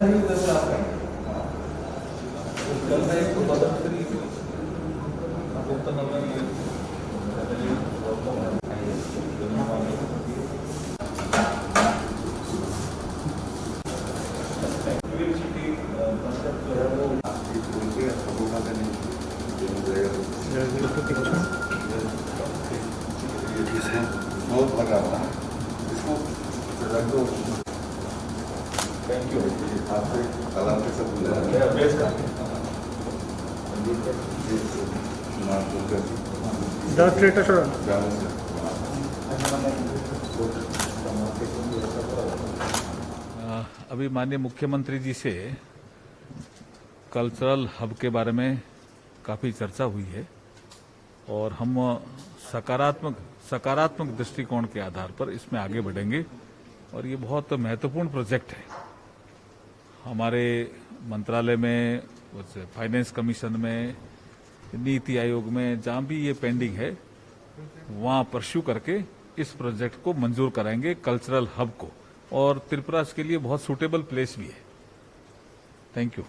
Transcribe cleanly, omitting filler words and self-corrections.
बहुत लगा हुआ है इसको रख दो। थैंक यू आपसे कलाम के सब अभी माननीय मुख्यमंत्री जी से कल्चरल हब के बारे में काफी चर्चा हुई है और हम सकारात्मक दृष्टिकोण के आधार पर इसमें आगे बढ़ेंगे और ये बहुत महत्वपूर्ण प्रोजेक्ट है। हमारे मंत्रालय में, फाइनेंस कमीशन में, नीति आयोग में, जहां भी ये पेंडिंग है वहां परस्यू करके इस प्रोजेक्ट को मंजूर कराएंगे, कल्चरल हब को, और त्रिपुरा इसके लिए बहुत सूटेबल प्लेस भी है। Thank you.